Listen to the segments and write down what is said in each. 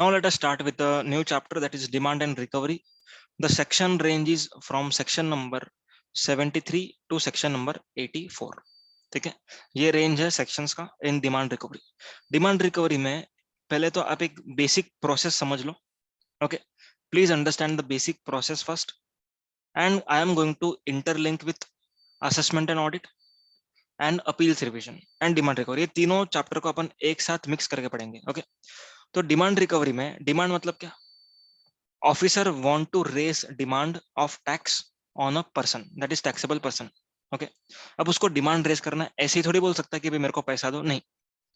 Now let us start with a new chapter, that is demand and recovery. The section ranges from section number 73 to section number 84. ठीक है, ये range है sections का in demand recovery. Demand recovery में पहले तो आप एक बेसिक प्रोसेस समझ लो. Okay, please understand the basic process first, and I am going to interlink with assessment and audit and appeals revision and demand recovery. ये तीनों चैप्टर को अपन एक साथ मिक्स करके पढ़ेंगे. ओके, तो डिमांड रिकवरी में डिमांड मतलब क्या? Officer want to raise demand of tax on a person, that is taxable person. Okay, अब उसको डिमांड रेज करना है, ऐसे ही थोड़ी बोल सकता है कि भाई मेरे को पैसा दो, नहीं.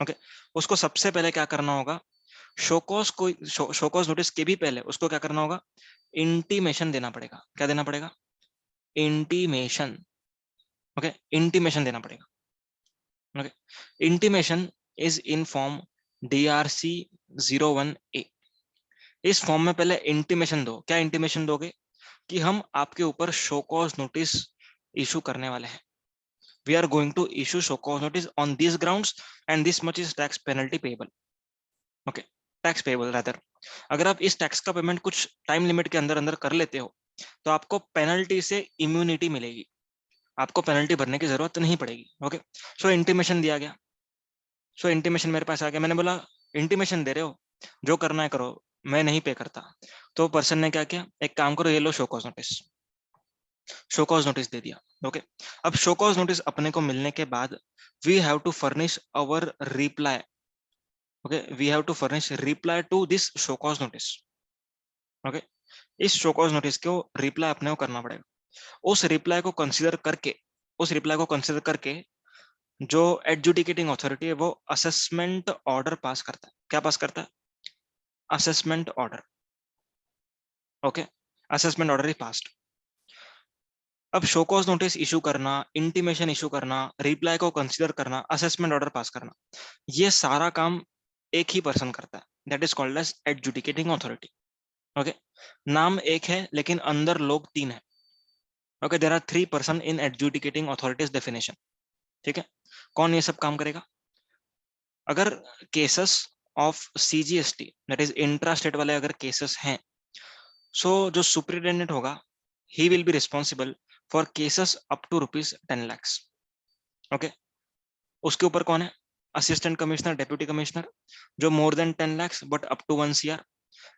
ओके, उसको सबसे पहले क्या करना होगा, शोकॉज नोटिस के भी पहले उसको क्या करना होगा, इंटीमेशन देना पड़ेगा. क्या देना पड़ेगा? इंटीमेशन. ओके, इंटीमेशन देना पड़ेगा. Okay, intimation is in form DRC 01A. इस फॉर्म में पहले इंटीमेशन दो. क्या इंटीमेशन दोगे? कि हम आपके ऊपर शो कॉज नोटिस इशू करने वाले हैं. We are going to issue show cause notice on this grounds and this much is tax penalty payable. Okay, tax payable rather. अगर आप इस टैक्स का पेमेंट कुछ टाइम लिमिट के अंदर अंदर कर लेते हो तो आपको पेनल्टी से इम्यूनिटी मिलेगी, आपको पेनल्टी भरने की जरूरत नहीं पड़ेगी. ओके, सो इंटीमेशन दिया गया. सो इंटीमेशन मेरे पास आ गया. मैंने बोला इंटीमेशन दे रहे हो, जो करना है करो, मैं नहीं पे करता. तो पर्सन ने क्या किया, एक काम करो, ये लो show cause notice. Show cause notice दे दिया. ओके, अब शो कॉज नोटिस अपने को मिलने के बाद we have to furnish our reply. Okay, we have to furnish reply to this show cause notice. Okay, इस शो कॉज नोटिस को रिप्लाई अपने को करना पड़ेगा. उस रिप्लाई को कंसीडर करके, जो एडजुडिकेटिंग अथॉरिटी है वो असेसमेंट ऑर्डर पास करता है. क्या पास करता है? Assessment order. Okay, assessment order is passed. अब शो कॉज नोटिस इशू करना, इंटीमेशन इशू करना, रिप्लाई को कंसीडर करना, असेसमेंट ऑर्डर पास करना, ये सारा काम एक ही पर्सन करता है. That is called as adjudicating authority. Okay, नाम एक है लेकिन अंदर लोग तीन है. Okay, there are 3 person in adjudicating authorities definition. ठीक है, कौन ये सब काम करेगा? अगर cases of CGST that is intra state वाले अगर केसेस हैं, सो जो सुपरिटेंडेंट होगा ही will be responsible for cases up to ₹10 lakhs. Okay, उसके ऊपर कौन है? असिस्टेंट कमिश्नर, डेप्यूटी कमिश्नर, जो more than 10 lakhs but up to 1 CR,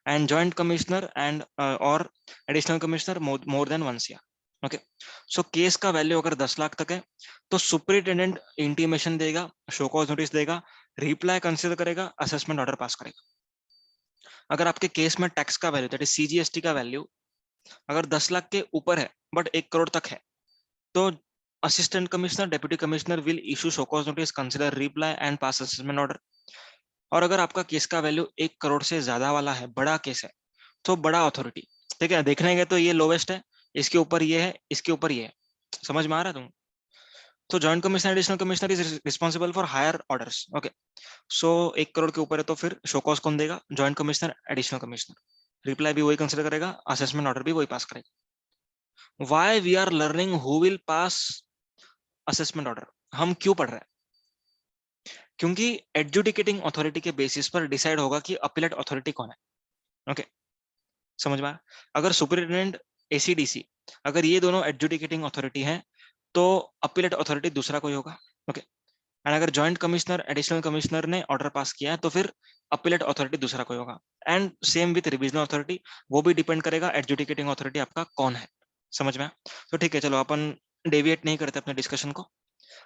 and joint commissioner and और additional commissioner more than 1 CR. Okay, so case का value अगर 10 लाख तक है तो सुपरिटेंडेंट इंटीमेशन देगा, शो कॉज नोटिस देगा, रिप्लाई कंसीडर करेगा, असेसमेंट ऑर्डर पास करेगा. अगर आपके केस में टैक्स का वैल्यू दैट इज CGST का वैल्यू अगर 10 लाख के ऊपर है बट 1 करोड़ तक है, तो assistant commissioner, deputy commissioner will issue show cause notice, consider reply and pass assessment order. और अगर आपका केस का वैल्यू 1 करोड़ से ज्यादा वाला है, बड़ा केस है, तो बड़ा अथॉरिटी, ठीक है, देखने गए तो ये लोवेस्ट है, इसके ऊपर ये है, इसके ऊपर ये है. समझ में आ रहा है तुम? तो joint commissioner, additional commissioner is responsible for higher orders. Okay, so 1 crore के ऊपर है तो फिर शो कॉज कौन देगा? Joint commissioner, additional commissioner. Reply भी वही कंसिडर करेगा, असेसमेंट ऑर्डर भी वही पास करेगा. Why we are learning who will pass assessment order? हम क्यों पढ़ रहे हैं? क्योंकि एडजुडिकेटिंग अथॉरिटी के बेसिस पर डिसाइड होगा कि अपीलेट अथॉरिटी कौन है. ओके, समझ में आया? अगर सुपरिटेंडेंट, ACDC, अगर ये दोनों एडजुडिकेटिंग अथॉरिटी हैं तो अपीलेट अथॉरिटी दूसरा कोई होगा. ओके, एंड अगर जॉइंट कमिश्नर, एडिशनल कमिश्नर ने ऑर्डर पास किया है तो फिर अपीलेट अथॉरिटी दूसरा कोई होगा. And same with revisional authority, वो भी डिपेंड करेगा एडजुडिकेटिंग अथॉरिटी आपका कौन है. समझ में आया? तो ठीक है, चलो अपन डेविएट नहीं करते अपने डिस्कशन को.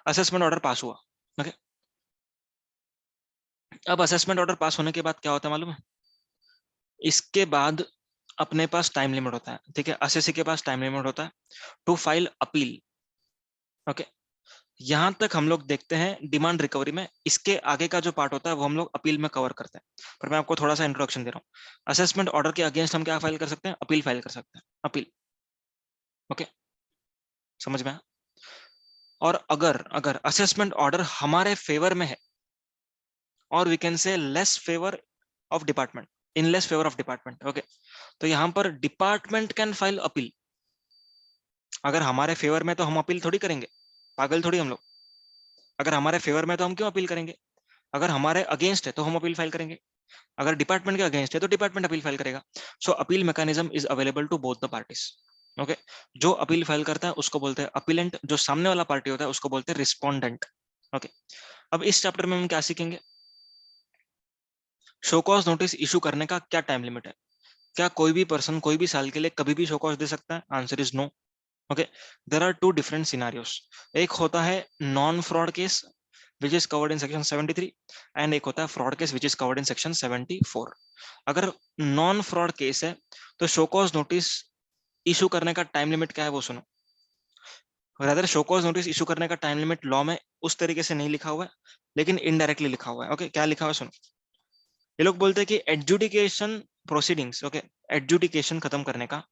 असेसमेंट ऑर्डर पास हुआ. ओके, अब असेसमेंट ऑर्डर पास होने के बाद क्या होता है मालूम है? इसके बाद अपने पास टाइम लिमिट होता है. ठीक है, असेसी के पास टाइम लिमिट होता है टू फाइल अपील. ओके, यहां तक हम लोग देखते हैं डिमांड रिकवरी में. इसके आगे का जो पार्ट होता है वो हम लोग अपील में कवर करते हैं, पर मैं आपको थोड़ा सा इंट्रोडक्शन दे रहा हूँ. असेसमेंट ऑर्डर के अगेंस्ट हम क्या फाइल कर सकते हैं? अपील फाइल कर सकते हैं. अपील. ओके, समझ में आया? और अगर अगर असेसमेंट ऑर्डर हमारे फेवर में है, और we can say less favour of department, in less favour of department. Okay, तो यहां पर डिपार्टमेंट कैन फाइल अपील. अगर हमारे फेवर में तो हम अपील थोड़ी करेंगे, पागल थोड़ी हम लोग. अगर हमारे फेवर में तो हम क्यों अपील करेंगे? अगर हमारे अगेंस्ट है तो हम अपील फाइल करेंगे, अगर डिपार्टमेंट के अगेंस्ट है तो डिपार्टमेंट अपील फाइल करेगा। So appeal mechanism is available to both the parties. Okay, जो अपील फाइल करता है उसको बोलते हैं अपीलेंट, जो सामने वाला पार्टी होता है उसको बोलते हैं रिस्पोंडेंट। ओके, अब इस चैप्टर में हम क्या सीखेंगे? शो कॉज नोटिस इशू करने का क्या टाइम लिमिट है? क्या कोई भी पर्सन कोई भी साल के लिए कभी भी शो कॉज दे सकता है? Answer is no. Okay, there are two different scenarios. एक होता है non fraud case which is covered in section 73 and एक होता है fraud case which is covered in section 74। अगर नॉन फ्रॉड केस है तो शो कॉज नोटिस इशू करने का टाइम लिमिट क्या है वो सुनो। Rather show cause notice issue करने का टाइम लिमिट लॉ में उस तरीके से नहीं लिखा हुआ है, लेकिन इनडायरेक्टली लिखा हुआ है। ओके, क्या लिखा हुआ है सुनो। ये लोग बोलते हैं कि एडजुडिकेशन प्रोसीडिंग्स, ओके, एडजुडिकेशन खत्म करने का,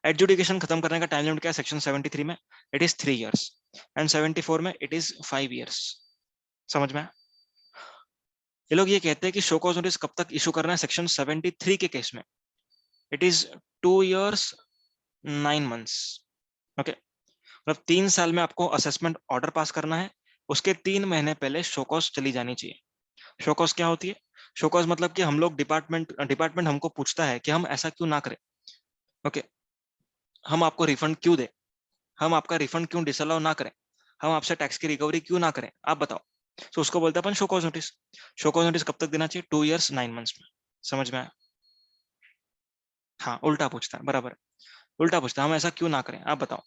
एडजुडिकेशन खत्म करने का टाइम लिमिट क्या है सेक्शन 73 में? इट इज 3 इयर्स एंड 74 में इट इज 5 इयर्स। समझ में आया? ये लोग ये कहते हैं कि शो कॉज नोटिस कब तक इशू करना है सेक्शन 73 के केस में? It is 2 years 9 months. Okay, मतलब 3 साल में आपको असेसमेंट ऑर्डर पास करना है, उसके 3 महीने पहले शो कॉज चली जानी चाहिए। शो कॉज क्या होती है? शो कॉज मतलब कि हम लोग डिपार्टमेंट हमको पूछता है कि हम ऐसा क्यों ना करें। ओके, हम आपको रिफंड क्यों दे, हम आपका रिफंड क्यों डिसअलाउ ना करें, हम आपसे टैक्स की रिकवरी क्यों ना करें, आप बताओ। तो उसको बोलते हैं अपन show cause notice. Show cause notice कब तक देना चाहिए? 2 इयर्स 9 मंथ्स में। समझ में आया? हाँ, उल्टा पूछता है, बराबर, उल्टा पूछता है, हम ऐसा क्यों ना करें, आप बताओ।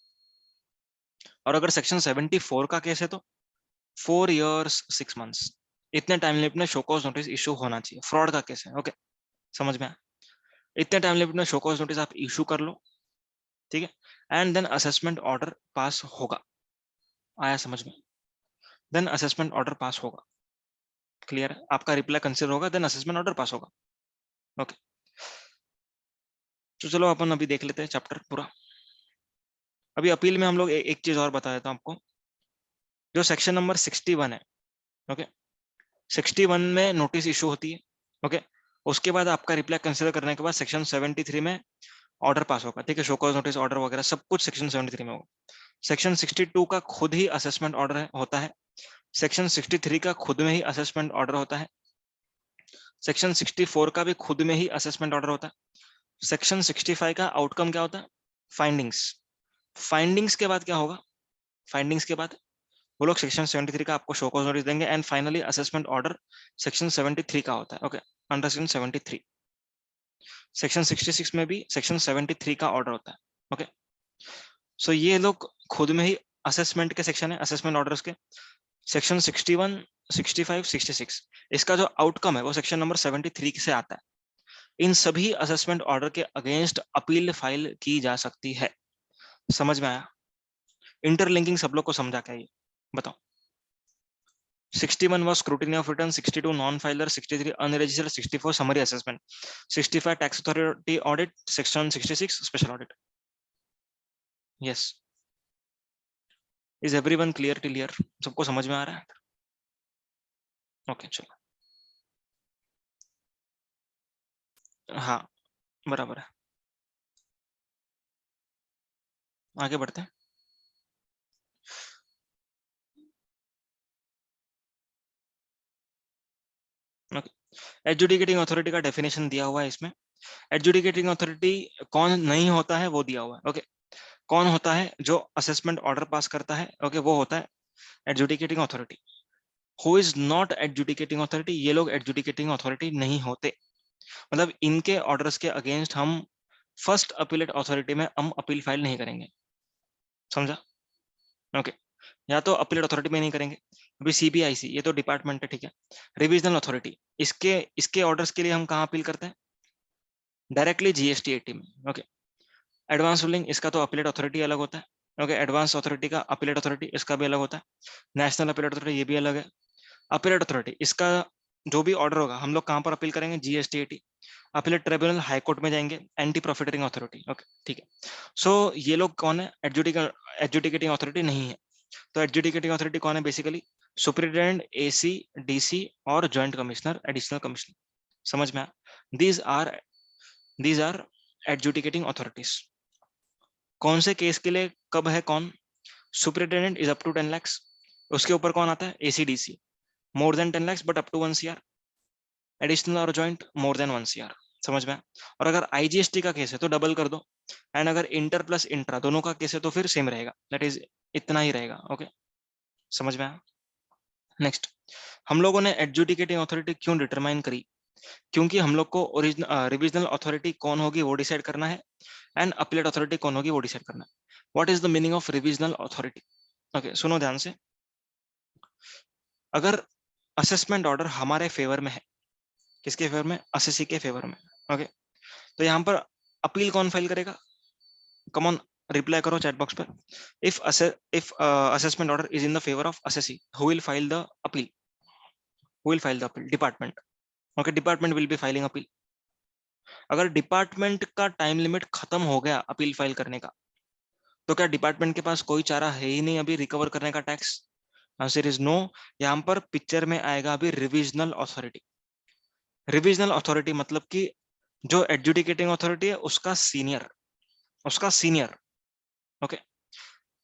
और अगर सेक्शन 74 का केस है तो 4 इयर्स 6 मंथ्स, इतने टाइम लिमिट में शो कॉज नोटिस इशू होना चाहिए। फ्रॉड का केस है। ओके, समझ में आया? इतने टाइम लिमिट में शो कॉज नोटिस आप इशू कर लो, ठीक है, and then assessment order pass होगा। आया समझ में? देन असेसमेंट ऑर्डर पास होगा। क्लियर है? आपका रिप्लाई कंसिडर होगा, देन असेसमेंट ऑर्डर पास होगा। ओके, तो चलो अपन अभी देख लेते हैं चैप्टर पूरा। अभी अपील में हम लोग एक चीज और बता देता हूं आपको। जो सेक्शन नंबर 61 है, ओके, 61 में नोटिस इशू होती है। ओके, उसके बाद आपका रिप्लाई कंसिडर करने के बाद सेक्शन 73 में ऑर्डर पास होगा। ठीक है, शो कॉज नोटिस ऑर्डर वगैरह सब कुछ सेक्शन 73 में होगा। सेक्शन 62 का खुद ही असेसमेंट ऑर्डर होता है। सेक्शन 63 का खुद में ही असेसमेंट ऑर्डर होता है। सेक्शन 64 का भी खुद में ही असेसमेंट ऑर्डर होता है। सेक्शन 65 का आउटकम क्या होता है? फाइंडिंग्स। फाइंडिंग्स के बाद क्या होगा? फाइंडिंग्स के बाद वो लोग सेक्शन 73 का आपको शो कॉज नोटिस देंगे and finally assessment order section 73 का होता है। Okay, under section 73। सेक्शन 66 में भी सेक्शन 73 का ऑर्डर होता है। ओके, सो ये लोग खुद में ही असेसमेंट के सेक्शन है, असेसमेंट ऑर्डर्स के सेक्शन 61, 65, 66। इसका जो आउटकम है वो सेक्शन नंबर 73 से आता है। इन सभी असेसमेंट ऑर्डर के अगेंस्ट अपील फाइल की जा सकती है। समझ में आया? इंटरलिंकिंग सब लोग को समझा क्या ये बताओ? 61 was scrutiny of return, 62 non-filer, 63 unregistered, 64 summary assessment, 65 tax authority audit, section 66 special audit. Yes, is everyone clear till here? सबको समझ में आ रहा है? ओके, चलो, हाँ, बराबर है, आगे बढ़ते हैं। ओके, एडजुडिकेटिंग अथॉरिटी का डेफिनेशन दिया हुआ है इसमें। एडजुडिकेटिंग अथॉरिटी कौन नहीं होता है वो दिया हुआ है। ओके, कौन होता है जो असेसमेंट ऑर्डर पास करता है? ओके, वो होता है adjudicating authority. Who is not adjudicating authority? ये लोग एडजुडिकेटिंग अथॉरिटी नहीं होते। मतलब इनके ऑर्डर्स के अगेंस्ट हम फर्स्ट अपीलेट अथॉरिटी में हम अपील फाइल नहीं करेंगे। समझा? ओके, या तो अपीलेट अथॉरिटी में नहीं करेंगे। अभी सीबीआईसी ये तो डिपार्टमेंट है, ठीक है। रिविजनल अथॉरिटी, इसके इसके ऑर्डर्स के लिए हम कहाँ अपील करते हैं? डायरेक्टली जीएसटी 80 में। ओके, एडवांस रूलिंग, इसका तो अपीलेट अथॉरिटी अलग होता है। ओके, एडवांस अथॉरिटी का अपीलेट अथॉरिटी इसका भी अलग होता है। नेशनल अपीलेट अथॉरिटी ये भी अलग है। अपीलेट अथॉरिटी इसका जो भी ऑर्डर होगा हम लोग कहाँ पर अपील करेंगे? GST 80। Appellate tribunal high court में जाएंगे, एंटी प्रॉफिटरिंग अथॉरिटी। ओके, ठीक है। सो ये लोग कौन है? एडजुडिकेटिंग अथॉरिटी नहीं है। तो एडजुडिकेटिंग अथॉरिटी कौन है? बेसिकली सुपरिटेंडेंट, एसी, डीसी और जॉइंट कमिश्नर, एडिशनल कमिश्नर। समझ में आया? These are adjudicating authorities. कौन से केस के लिए कब है कौन? Superintendent is up to 10 lakhs। उसके ऊपर कौन आता है? AC DC. more than 10 lakhs but up to 1 CR, additional और जॉइंट मोर देन 1 CR, समझ में? और अगर आईजीएसटी का केस है तो डबल कर दो, एंड अगर इंटर प्लस इंट्रा दोनों का केस है तो फिर सेम रहेगा, दैट इज इतना ही रहेगा। ओके, समझ में आया? नेक्स्ट, हम लोगों ने एडजुडिकेटिंग अथॉरिटी क्यों डिटरमाइन करी? क्योंकि हम लोग को ओरिजिनल रिविजनल अथॉरिटी कौन होगी वो डिसाइड करना है, एंड अपीलेट अथॉरिटी कौन होगी वो डिसाइड करना है। What is the meaning of revisional authority? Okay, सुनो ध्यान से। अगर असेसमेंट ऑर्डर हमारे फेवर में है, किसके फेवर में? असेसी के फेवर में। ओके, तो यहाँ पर अपील कौन फाइल करेगा? कम ऑन, रिप्लाई करो चैट बॉक्स पर। If assessment order is in the favour of assessee, who will file the appeal? Who will file the appeal? Department. Okay, department will be filing appeal. अगर department का time limit खत्म हो गया appeal file करने का, तो क्या department के पास कोई चारा है ही नहीं अभी रिकवर करने का टैक्स? Answer is no. यहाँ पर पिक्चर में आएगा अभी रिविजनल अथॉरिटी। रिविजनल अथॉरिटी मतलब कि जो एडजुडिकेटिंग अथॉरिटी है उसका सीनियर, उसका senior. Okay,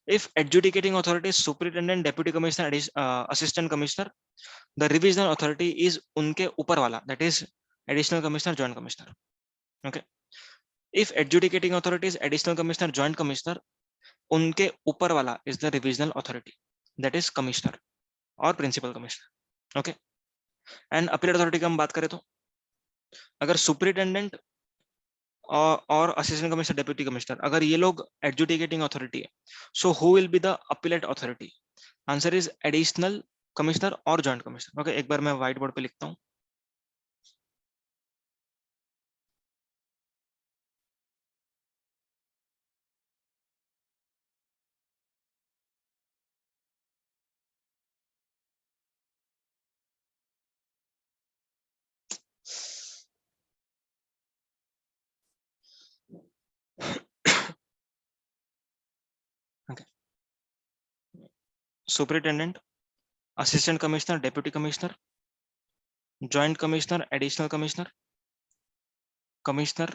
if adjudicating authority superintendent, deputy commissioner, assistant commissioner, the revisional authority is उनके ऊपर वाला, that is additional commissioner, joint commissioner. Okay, if adjudicating authority is additional commissioner, joint commissioner, उनके ऊपर वाला is the revisional authority, that is commissioner और principal commissioner. Okay, and appeal authority की हम बात करें तो अगर सुपरिटेंडेंट और असिस्टेंट कमिश्नर, डेप्यूटी कमिश्नर, अगर ये लोग एडजुडिकेटिंग अथॉरिटी है, so who will be the appellate authority? Answer is additional commissioner और जॉइंट कमिश्नर। ओके, एक बार मैं व्हाइट बोर्ड पे लिखता हूँ। Okay, superintendent, assistant commissioner, deputy commissioner, joint commissioner, additional commissioner, commissioner,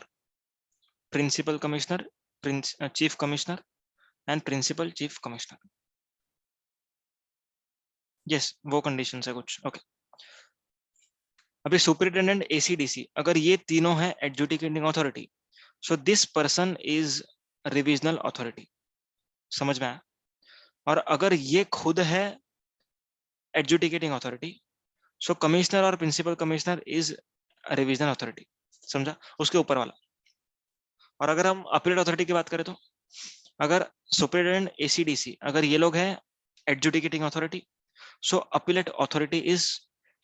principal commissioner, chief commissioner and principal chief commissioner. Yes, वो condition है कुछ। ओके, अभी सुपरिटेंडेंट, एसीडीसी, अगर ये तीनों है adjudicating authority, so this person is revisional authority. समझ में आया? और अगर ये खुद है एडजुडिकेटिंग अथॉरिटी, सो कमिश्नर और principal commissioner is revisional authority. समझा? उसके ऊपर वाला। और अगर हम अपीलेट अथॉरिटी की बात करें तो अगर सुपरिटेंडेंट, एसीडीसी, अगर ये लोग हैं adjudicating authority, so appellate authority is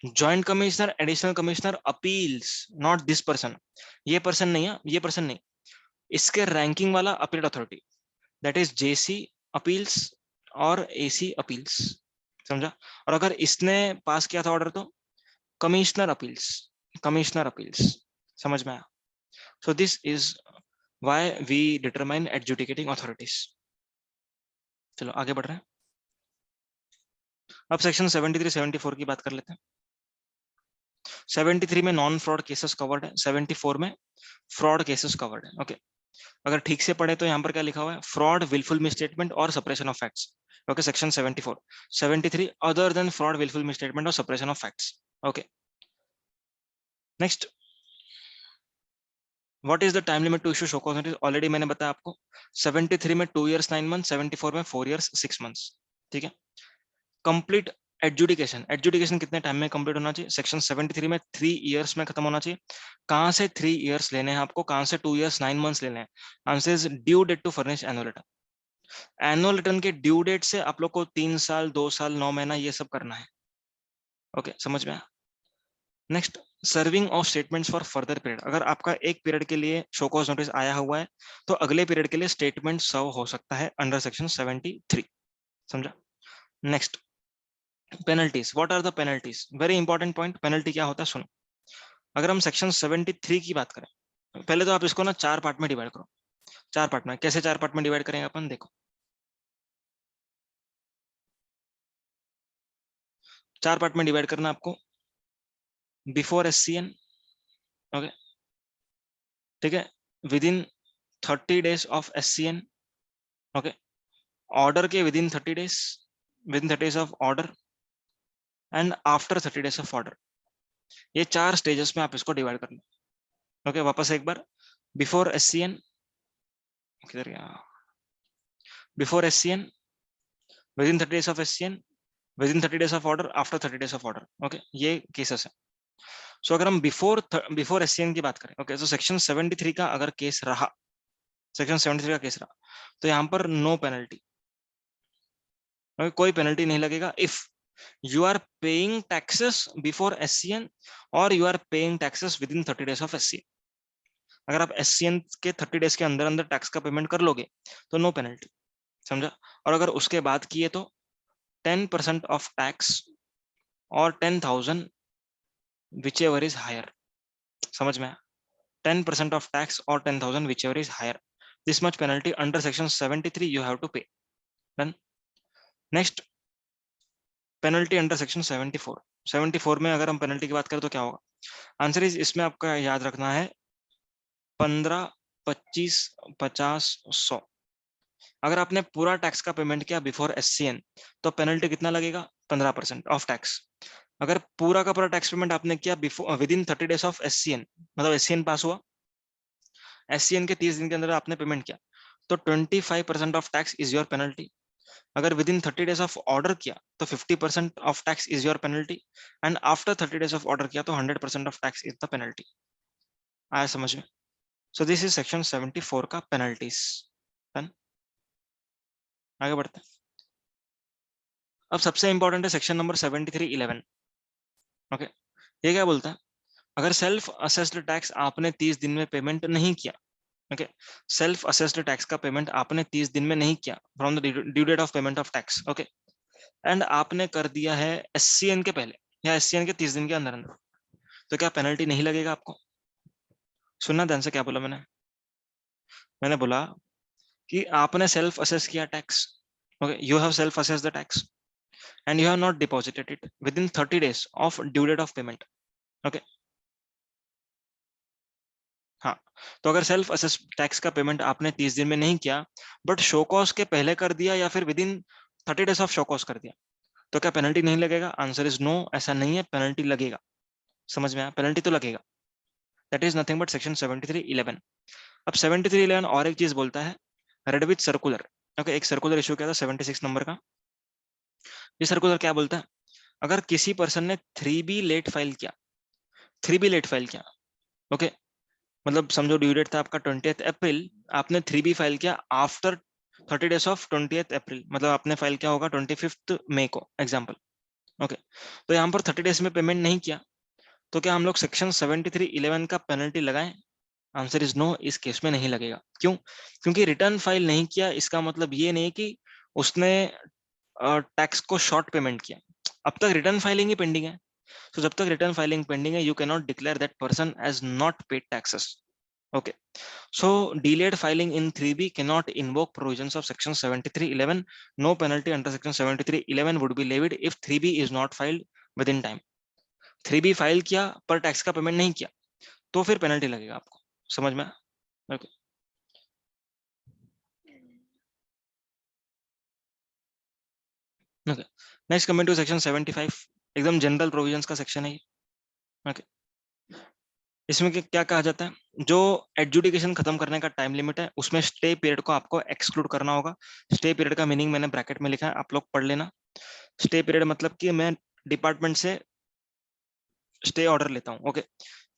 joint commissioner, additional commissioner, appeals, not this person. ये पर्सन नहीं है, ये पर्सन नहीं, इसके रैंकिंग वाला appellate authority, that is JC appeals और एसी अपील्स। समझा? और अगर इसने पास किया था ऑर्डर तो कमिश्नर अपील्स, कमिश्नर अपील्स। समझ में आया? So this is why we determine adjudicating authorities. चलो आगे बढ़ रहे हैं। अब सेक्शन 73 74 की बात कर लेते हैं। 73 में नॉन फ्रॉड केसेस कवर्ड है, 74 में फ्रॉड केसेस कवर्ड है। ओके, अगर ठीक से पढ़े तो यहाँ पर क्या लिखा हुआ है? फ्रॉड, विलफुल मिसस्टेटमेंट और suppression of facts. Okay, section 74। 73 other than fraud, wilful misstatement और suppression of facts. Okay, next, what is the time limit to issue show cause notice? Already मैंने बताया आपको, 73 में 2 years 9 months, 74 में 4 years 6 months। ठीक है, complete adjudication, adjudication कितने time में कंप्लीट होना चाहिए? सेक्शन 73 में 3 years में खत्म होना चाहिए। कहां से 3 years लेने हैं आपको? कहां से 2 years 9 months लेने हैं? Answer is due date to furnish annual return. Annual return के ड्यू डेट से आप लोग को 3 साल, 2 साल, 9 महीना ये सब करना है। ओके, समझ में आया? Next, serving of statements for further period. अगर आपका एक पीरियड के लिए शो कॉज नोटिस आया हुआ है तो अगले पीरियड के लिए स्टेटमेंट सर्व हो सकता है अंडर सेक्शन 73। समझा? Next, penalties. What are the penalties? Very important point. Penalty क्या होता है सुनो। अगर हम सेक्शन 73 की बात करें, पहले तो आप इसको ना 4 पार्ट में डिवाइड करो। 4 पार्ट में कैसे 4 पार्ट में डिवाइड करेंगे अपन? देखो, 4 पार्ट में डिवाइड करना आपको। बिफोर एससीएन, ओके, ठीक है, within 30 days of SCN, okay, order के within 30 days, within 30 days of order, and after 30 days of order. ये 4 स्टेजेस में आप इसको डिवाइड कर लो। ओके, वापस एक बार, बिफोर SCN, किधर गया, before SCN, with in 30 days of SCN, with in 30 days of order, after 30 days of order. Okay, ये केसेस है। सो अगर हम बिफोर SCN की बात करें, ओके, तो सेक्शन 73 का अगर केस रहा, सेक्शन 73 का केस रहा, तो यहाँ पर नो पेनल्टी, कोई पेनल्टी नहीं लगेगा if you are paying taxes before SCN और you are paying taxes within 30 days of SCN। अगर आप SCN के 30 डेज के अंदर अंदर टैक्स का पेमेंट कर लोगे तो नो पेनल्टी, समझा। और अगर उसके बाद किए तो 10% ऑफ टैक्स और 10,000 विच एवर इज हायर, समझ में आया? 10% of tax or 10,000 whichever is higher. This much penalty under section 73 you have to pay. Done. Next, penalty under section 74. 74 में अगर हम penalty की बात करें तो क्या होगा? आंसर इज, इसमें आपका याद रखना है 15, 25, 50, 100। अगर आपने पूरा टैक्स का पेमेंट किया बिफोर SCN तो पेनल्टी कितना लगेगा? 15% ऑफ टैक्स। अगर पूरा का पूरा टैक्स पेमेंट आपने किया before with in 30 days of SCN, मतलब SCN पास हुआ, SCN के 30 दिन के अंदर आपने पेमेंट किया, तो 25% of tax is your penalty. अगर within 30 days of order किया तो 50% of tax is your penalty, and after 30 days of order किया तो 100% of tax is the penalty. आया समझ में? सो दिस इज सेक्शन 74 का पेनल्टीज। आगे बढ़ते हैं। अब सबसे इंपॉर्टेंट है सेक्शन नंबर 73(11). ओके, ये क्या बोलता है? अगर सेल्फ असेस्ड टैक्स आपने 30 दिन में पेमेंट नहीं किया, ओके, सेल्फ असेस्ड टैक्स का पेमेंट आपने 30 दिन में नहीं किया from the due date of payment of tax, okay, and आपने कर दिया है SCN के पहले या SCN के 30 दिन के अंदर अंदर, तो क्या पेनल्टी नहीं लगेगा आपको? सुनना ध्यान से, क्या बोला मैंने? मैंने बोला कि आपने सेल्फ असेस किया tax, okay, you have self assess the tax and you have not deposited it within 30 days of due date of payment, okay. हाँ, तो अगर सेल्फ असेस टैक्स का पेमेंट आपने 30 दिन में नहीं किया बट शो कॉज के पहले कर दिया या फिर with in 30 days of show cause कर दिया, तो क्या पेनल्टी नहीं लगेगा? आंसर इज नो, ऐसा नहीं है, पेनल्टी लगेगा। समझ में आया? पेनल्टी तो लगेगा। That is nothing but section 73(11). अब 73(11) और एक चीज बोलता है, रेड विथ सर्कुलर। ओके, एक सर्कुलर इशू किया था 76 नंबर का। ये सर्कुलर क्या बोलता है? अगर किसी पर्सन ने 3B लेट फाइल किया, 3B लेट फाइल किया, ओके, मतलब समझो ड्यू डेट था आपका 20 अप्रैल, आपने 3B फाइल किया आफ्टर 30 डेज ऑफ 20 अप्रैल, मतलब आपने फाइल किया होगा 25 मई को, एग्जाम्पल, ओके। तो यहाँ पर 30 डेज में पेमेंट नहीं किया, तो क्या हम लोग सेक्शन 73(11) का पेनल्टी लगाएं? आंसर इज नो, इस केस में नहीं लगेगा। क्यों? क्योंकि रिटर्न फाइल नहीं किया इसका मतलब ये नहीं कि उसने टैक्स को शॉर्ट पेमेंट किया, अब तक रिटर्न फाइलिंग ही पेंडिंग है। तो जब तक रिटर्न फाइलिंग पेंडिंग है, you can not declare that person as not paid taxes. Okay, so delayed filing in 3B cannot invoke provisions of section 73(11). No penalty under section 73(11) would be levied if 3B is not filed within time. 3B file किया पर tax का payment नहीं किया तो फिर penalty लगेगा आपको। समझ में? Okay, okay, next coming to section 75, एकदम जनरल प्रोविजंस का सेक्शन है ये। ओके, इसमें क्या कहा जाता है? जो एडजुडिकेशन खत्म करने का टाइम लिमिट है उसमें स्टे पीरियड को आपको एक्सक्लूड करना होगा। स्टे पीरियड का मीनिंग मैंने ब्रैकेट में लिखा है, आप लोग पढ़ लेना। स्टे पीरियड मतलब कि मैं डिपार्टमेंट से स्टे ऑर्डर लेता हूँ, ओके,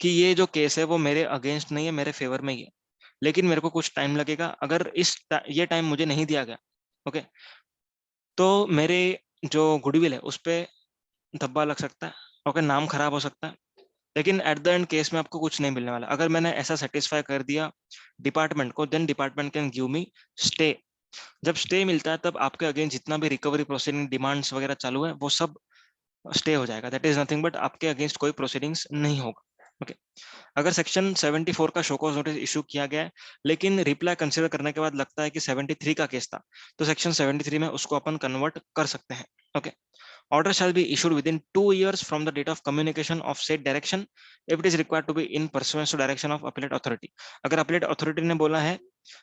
कि ये जो केस है वो मेरे अगेंस्ट नहीं है, मेरे फेवर में ही है, लेकिन मेरे को कुछ टाइम लगेगा। अगर ये टाइम मुझे नहीं दिया गया, ओके, तो मेरे जो गुडविल है उस पर धब्बा लग सकता है, ओके, नाम खराब हो सकता है, लेकिन एट द एंड केस में आपको कुछ नहीं मिलने वाला। अगर मैंने ऐसा सेटिस्फाई कर दिया डिपार्टमेंट को, then department can give me stay. जब स्टे मिलता है तब आपके अगेंस्ट जितना भी रिकवरी प्रोसीडिंग डिमांड्स वगैरह चालू है वो सब स्टे हो जाएगा। दैट इज नथिंग बट आपके अगेंस्ट कोई प्रोसीडिंग्स नहीं होगा, ओके। अगर सेक्शन 74 का शोकॉज नोटिस इशू किया गया है लेकिन रिप्लाई कंसीडर करने के बाद लगता है कि 73 का केस था, तो सेक्शन 73 में उसको अपन कन्वर्ट कर सकते हैं, okay. Order shall be issued within 2 years from the date of communication of said direction if it is required to be in pursuance to direction of appellate authority. अगर appellate authority ने बोला है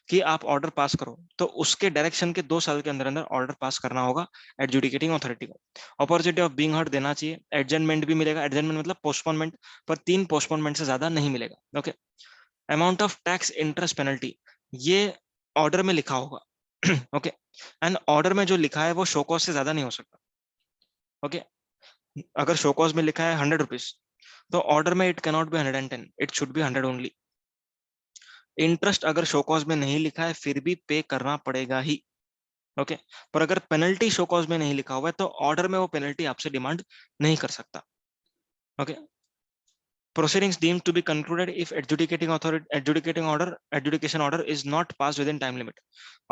कि आप order pass करो तो उसके direction के 2 साल के अंदर अंदर ऑर्डर पास करना होगा एडजुडिकेटिंग अथॉरिटी को. अपॉर्चुनिटी ऑफ बीइंग हर्ड देना चाहिए. एडजमेंट भी मिलेगा. एडजमेंट मतलब पोस्टपोनमेंट, पर 3 पोस्टपोनमेंट से ज्यादा नहीं मिलेगा. Okay. Amount of tax interest penalty ये ऑर्डर में लिखा होगा. ओके. एंड ऑर्डर में जो लिखा है वो शो कॉज से ज्यादा नहीं हो सकता. ओके. अगर शो कॉज में लिखा है 100 रुपीज तो ऑर्डर में it cannot be 110, it should be 100 only. Interest अगर शो कॉज में नहीं लिखा है फिर भी पे करना पड़ेगा ही. ओके. पर अगर पेनल्टी शो कॉज में नहीं लिखा हुआ है तो ऑर्डर में वो पेनल्टी आपसे डिमांड नहीं कर सकता. Okay. Proceedings deemed to be concluded if adjudication order is not passed within time limit.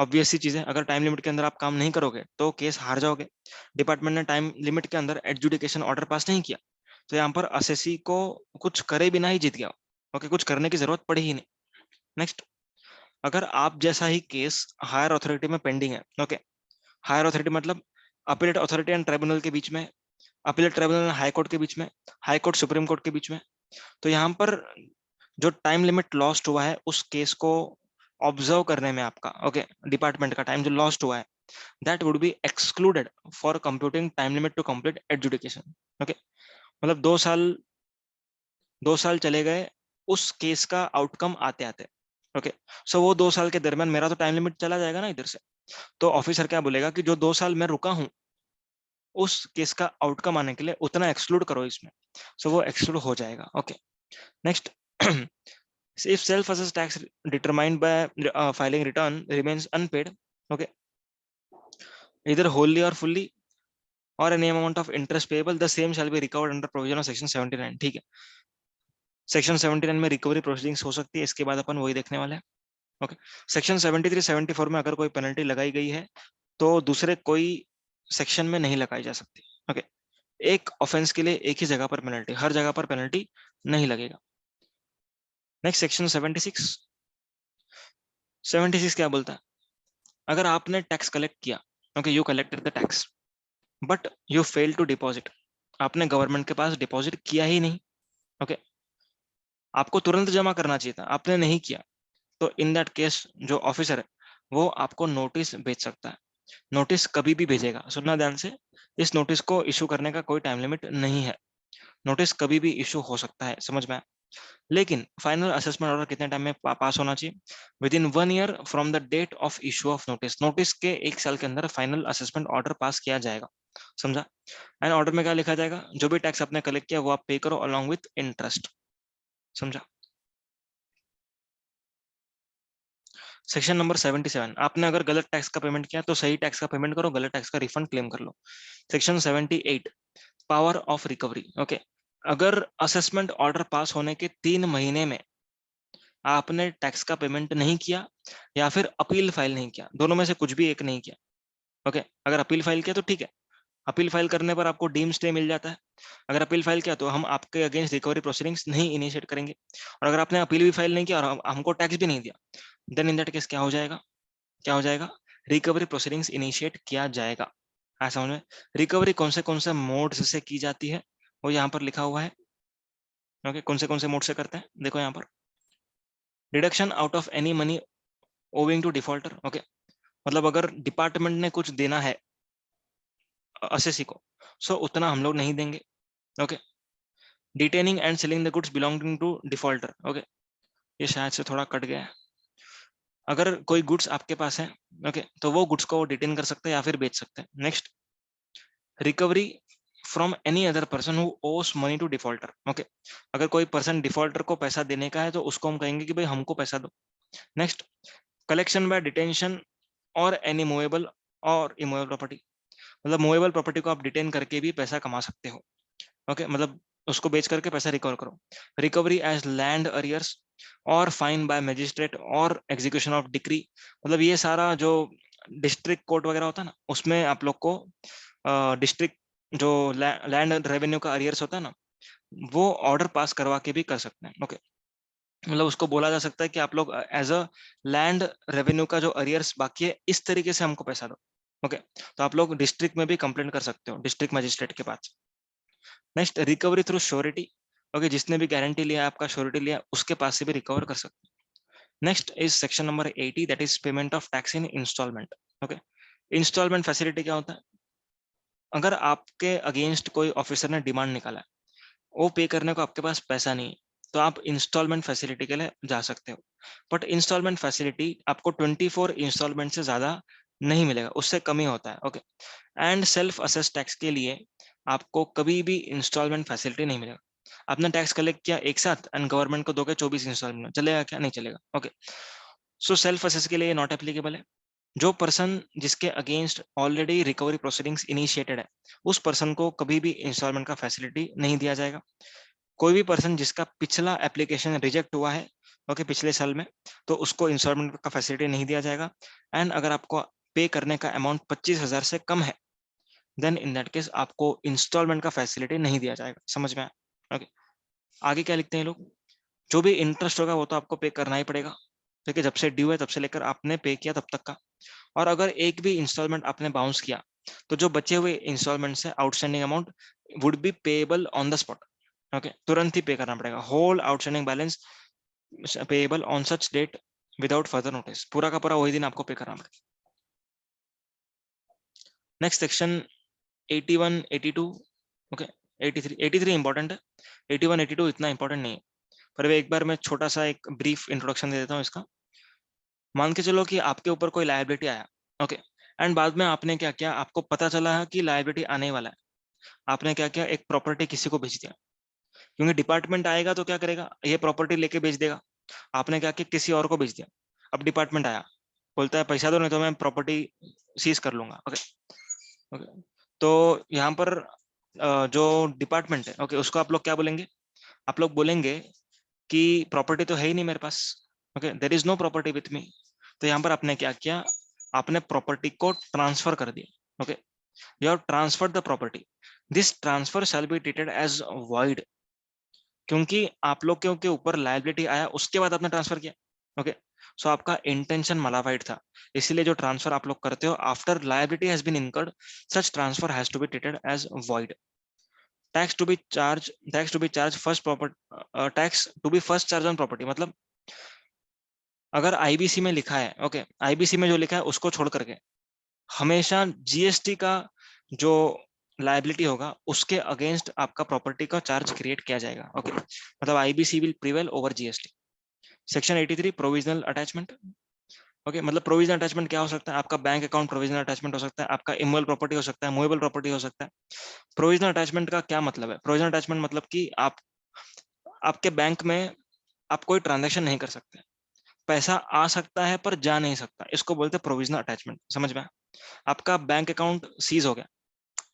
Obvious सी चीज है, अगर टाइम लिमिट के अंदर आप काम नहीं करोगे तो केस हार जाओगे. डिपार्टमेंट ने टाइम लिमिट के अंदर एडजुडिकेशन ऑर्डर पास नहीं किया तो यहाँ पर असेसी को कुछ करे बिना ही जीत गया. ओके. कुछ करने की जरूरत पड़ी ही नहीं. नेक्स्ट. अगर आप जैसा ही केस हायर अथॉरिटी में पेंडिंग है. ओके. हायर अथॉरिटी मतलब अपीलेट अथॉरिटी एंड ट्राइब्यूनल के बीच में, अपीलेट ट्राइब्यूनल हाई कोर्ट के बीच में, हाई कोर्ट सुप्रीम कोर्ट के बीच में. तो यहाँ पर जो टाइम लिमिट लॉस्ट हुआ है उस केस को ऑब्जर्व करने में आपका ओके डिपार्टमेंट का टाइम जो लॉस्ट हुआ है that would be excluded for computing time limit to complete adjudication. Okay. मतलब 2 साल चले गए उस केस का आउटकम आते आते. ओके. सो वो 2 साल के दरमियान मेरा तो टाइम लिमिट चला जाएगा ना इधर से. तो ऑफिसर क्या बोलेगा कि जो 2 साल मैं रुका हूं उस केस का आउटकम आने के लिए उतना एक्सक्लूड करो इसमें. सो वो एक्सक्लूड हो जाएगा. Okay. Next. if self-assessed tax determined by filing return remains unpaid, okay, either wholly or fully or any amount of interest payable, the same shall be recovered under provision of section 79. ठीक है. Section 79 में recovery proceedings हो सकती है. इसके बाद अपन वही देखने वाले हैं. ओके. सेक्शन 73 74 में अगर कोई पेनल्टी लगाई गई है तो दूसरे कोई सेक्शन में नहीं लगाई जा सकती. ओके. एक ऑफेंस के लिए एक ही जगह पर पेनल्टी, हर जगह पर पेनल्टी नहीं लगेगा. नेक्स्ट सेक्शन 76 क्या बोलता है. अगर आपने टैक्स कलेक्ट किया, okay, you collected the tax but you fail to deposit, आपने गवर्नमेंट के पास डिपॉजिट किया ही नहीं. ओके. आपको तुरंत जमा करना चाहिए था, आपने नहीं किया. तो इन दैट केस जो ऑफिसर है वो आपको नोटिस भेज सकता है. नोटिस कभी भी भेजेगा, सुनना ध्यान से. इस नोटिस को इशू करने का कोई टाइम लिमिट नहीं है. नोटिस कभी भी इशू हो सकता है. समझ में आया. लेकिन फाइनल असेसमेंट ऑर्डर कितने टाइम में पास होना चाहिए? Within 1 year from the date of issue of notice. Notice के 1 साल के अंदर फाइनल असेसमेंट ऑर्डर पास किया जाएगा. समझा. एंड ऑर्डर में क्या लिखा जाएगा? जो भी टैक्स आपने कलेक्ट किया वो आप पे करो अलॉन्ग विथ इंटरेस्ट. समझा. Section number 77. आपने अगर गलत टैक्स का पेमेंट किया तो सही टैक्स का पेमेंट करो, गलत टैक्स का रिफंड क्लेम कर लो. Section 78. Power of recovery. Okay. अगर असेसमेंट ऑर्डर पास होने के 3 महीने में आपने टैक्स का पेमेंट नहीं किया या फिर अपील फाइल नहीं किया, दोनों में से कुछ भी एक नहीं किया. ओके. अगर अपील फाइल किया तो ठीक है, अपील फाइल करने पर आपको डीम स्टे मिल जाता है. अगर अपील फाइल किया तो हम आपके अगेंस्ट रिकवरी प्रोसीडिंग्स नहीं इनिशिएट करेंगे. और अगर आपने अपील भी फाइल नहीं किया और हमको टैक्स भी नहीं दिया, देन इन दैट केस क्या हो जाएगा? क्या हो जाएगा? रिकवरी प्रोसीडिंग्स इनिशिएट किया जाएगा. हाँ, समझ में. रिकवरी कौन से मोड से की जाती है वो यहाँ पर लिखा हुआ है. ओके. कौन से मोड से करते हैं देखो यहाँ पर. Deduction out of any money owing to defaulter. Okay. मतलब अगर डिपार्टमेंट ने कुछ देना है असेसी को, सो उतना हम लोग नहीं देंगे. Okay. Detaining and selling the goods belonging to defaulter. Okay. ये शायद से थोड़ा कट गया है. अगर कोई गुड्स आपके पास है, ओके, तो वो गुड्स को डिटेन कर सकते हैं या फिर बेच सकते हैं. Next. Recovery from any other person who ओस मनी टू डिफॉल्टर. ओके. अगर कोई पर्सन डिफॉल्टर को पैसा देने का है तो उसको हम कहेंगे कि भाई हमको पैसा दो. नेक्स्ट. कलेक्शन बाय डिटेंशन और एनी मूवेबल और इमूवेबल प्रॉपर्टी. मतलब मूवेबल प्रॉपर्टी को आप डिटेन करके भी पैसा कमा सकते हो. ओके. मतलब उसको बेच करके पैसा रिकवर करो. रिकवरी एज लैंड अरियर्स और फाइन बाय मजिस्ट्रेट और एग्जीक्यूशन ऑफ डिक्री. मतलब ये सारा जो डिस्ट्रिक्ट कोर्ट वगैरह होता है ना, उसमें आप लोग को डिस्ट्रिक्ट जो लैंड रेवेन्यू का अरियर्स होता है ना, वो ऑर्डर पास करवा के भी कर सकते हैं. ओके. मतलब उसको बोला जा सकता है कि आप लोग एज अ लैंड रेवेन्यू का जो अरियर्स बाकी है इस तरीके से हमको पैसा दो. ओके, तो आप लोग डिस्ट्रिक्ट में भी कंप्लेंट कर सकते हो, डिस्ट्रिक्ट मजिस्ट्रेट के पास। Next, recovery through surety. Okay, जिसने भी गारंटी लिया, आपका श्योरिटी लिया, उसके पास से भी रिकवर कर सकते हो। Next is section number 80, that is payment of tax in instalment. Okay, instalment facility क्या होता है? अगर आपके अगेंस्ट कोई ऑफिसर ने डिमांड निकाला है, वो पे करने को आपके पास पैसा नहीं है, तो आप इंस्टॉलमेंट फैसिलिटी के लिए जा सकते हो। बट इंस्टॉलमेंट फैसिलिटी आपको 24 इंस्टॉलमेंट से ज्यादा नहीं मिलेगा, उससे कम ही होता है। Okay, and self assess tax के लिए आपको कभी भी इंस्टॉलमेंट फैसिलिटी नहीं मिलेगा। आपने टैक्स कलेक्ट किया एक साथ एंड गवर्नमेंट को दोगे 24 इंस्टॉलमेंट, चलेगा क्या? नहीं चलेगा। ओके, सो सेल्फ असेस के लिए नॉट एप्लीकेबल है। जो पर्सन जिसके against already recovery proceedings initiated है, उस पर्सन को कभी भी इंस्टॉलमेंट का फैसिलिटी नहीं दिया जाएगा। कोई भी पर्सन जिसका पिछला एप्लीकेशन रिजेक्ट हुआ है, ओके, पिछले साल में, तो उसको इंस्टॉलमेंट का फैसिलिटी नहीं दिया जाएगा। एंड अगर आपको पे करने का अमाउंट 25,000 से कम है, देन इन दैट केस आपको इंस्टॉलमेंट का फैसिलिटी नहीं दिया जाएगा। समझ में आया? ओके, आगे क्या लिखते हैं लोग? जो भी इंटरेस्ट होगा वो तो आपको पे करना ही पड़ेगा, ठीक है, जब से ड्यू है तब से लेकर आपने पे किया तब तक का। और अगर एक भी इंस्टॉलमेंट आपने बाउंस किया, तो जो बचे हुए इंस्टॉलमेंट से outstanding amount would be payable on the spot. Okay, तुरंत ही पे करना पड़ेगा। Whole outstanding balance payable on such date without further notice, पूरा का पूरा वही दिन आपको पे करना पड़ेगा। नेक्स्ट सेक्शन 81, 82, ओके, 83 इंपॉर्टेंट है, 81, 82 इतना इंपॉर्टेंट नहीं है, पर वे एक बार मैं छोटा सा एक ब्रीफ इंट्रोडक्शन दे देता हूँ इसका। मान के चलो कि आपके ऊपर कोई लायबिलिटी आया, ओके, एंड बाद में आपने क्या किया, आपको पता चला है कि लायबिलिटी आने वाला है, आपने क्या किया, एक प्रॉपर्टी किसी को बेच दिया। क्योंकि डिपार्टमेंट आएगा तो क्या करेगा, ये प्रॉपर्टी लेके बेच देगा। आपने क्या किया, किसी और को बेच दिया। अब डिपार्टमेंट आया, बोलता है पैसा दो नहीं तो मैं प्रॉपर्टी सीज कर लूंगा। ओके, ओके, तो यहाँ पर जो डिपार्टमेंट है, ओके, उसको आप लोग क्या बोलेंगे? आप लोग बोलेंगे कि प्रॉपर्टी तो है ही नहीं मेरे पास, okay, there is no property with me. तो यहाँ पर आपने क्या किया, आपने प्रॉपर्टी को ट्रांसफर कर दिया। Okay, you have transferred the property, this transfer shall be treated as void. क्योंकि आप लोग के ऊपर लायबिलिटी आया उसके बाद आपने ट्रांसफर किया। ओके, सो आपका इंटेंशन मलावाइड था, इसीलिए जो ट्रांसफर आप लोग करते हो after liability has been incurred, such transfer has to be treated as void. Tax to be charge first property, tax to be first charge on property, मतलब अगर आईबीसी में लिखा है, ओके, आईबीसी में जो लिखा है उसको छोड़ करके हमेशा जीएसटी का जो लायबिलिटी होगा उसके अगेंस्ट आपका प्रॉपर्टी का चार्ज क्रिएट किया जाएगा। ओके, मतलब IBC will prevail over GST. Section 83, provisional attachment. Okay, मतलब प्रोविजनल अटैचमेंट क्या हो सकता है? आपका बैंक अकाउंट प्रोविजनल अटैचमेंट हो सकता है, आपका इमूवेबल प्रॉपर्टी हो सकता है, मूवेबल प्रॉपर्टी हो सकता है। प्रोविजनल अटैचमेंट का क्या मतलब है? प्रोविजनल अटैचमेंट मतलब कि आप आपके बैंक में आप कोई ट्रांजेक्शन नहीं कर सकते, पैसा आ सकता है पर जा नहीं सकता, इसको बोलते हैं प्रोविजनल अटैचमेंट। समझ में? आपका बैंक अकाउंट सीज हो गया,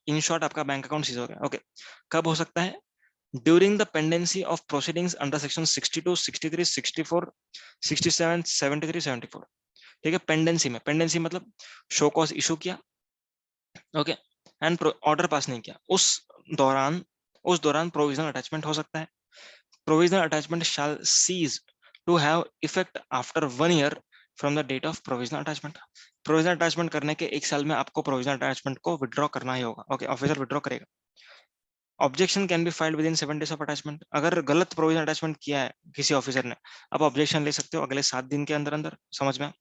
इन शॉर्ट आपका बैंक अकाउंट सीज हो गया। ओके, कब हो सकता है? During the pendency of proceedings under section 62, 63, 64, 67, 73, 74। ठीक है, पेंडेंसी में, पेंडेंसी मतलब शो कॉज इशू किया, ओके, एंड ऑर्डर पास नहीं किया, उस दौरान प्रोविजनल अटैचमेंट हो सकता है। Provisional attachment shall cease to have effect after 1 year from the date of provisional attachment. Provisional attachment करने के 1 साल में आपको प्रोविजनल अटैचमेंट को विड्रॉ करना ही होगा। ओके, ऑफिसर विड्रॉ करेगा। Objection can be filed with in 7 days of attachment. अगर गलत प्रोविजनल अटैचमेंट किया है किसी ऑफिसर ने, आप ऑब्जेक्शन ले सकते हो अगले 7 दिन के अंदर अंदर। समझ में?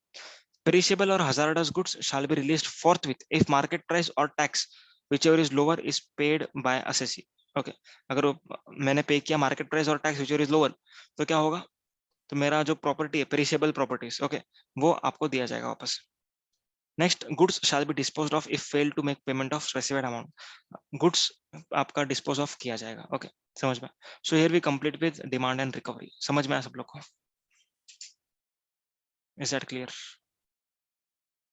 पेरिशेबल और hazardous goods shall be released forthwith if market price or tax whichever is lower is paid by assessee। Okay, अगर मैंने पे किया मार्केट प्राइस और टैक्स whichever is lower, तो क्या होगा? तो मेरा जो प्रॉपर्टी है, पेरिशेबल प्रॉपर्टीज, ओके, वो आपको दिया जाएगा वापस। Next, goods shall be disposed of if fail to make payment of specified amount. Goods आपका डिस्पोज ऑफ किया जाएगा। ओके, समझ में? So here we complete with demand and recovery. समझ में आया सब लोग को? Is that clear?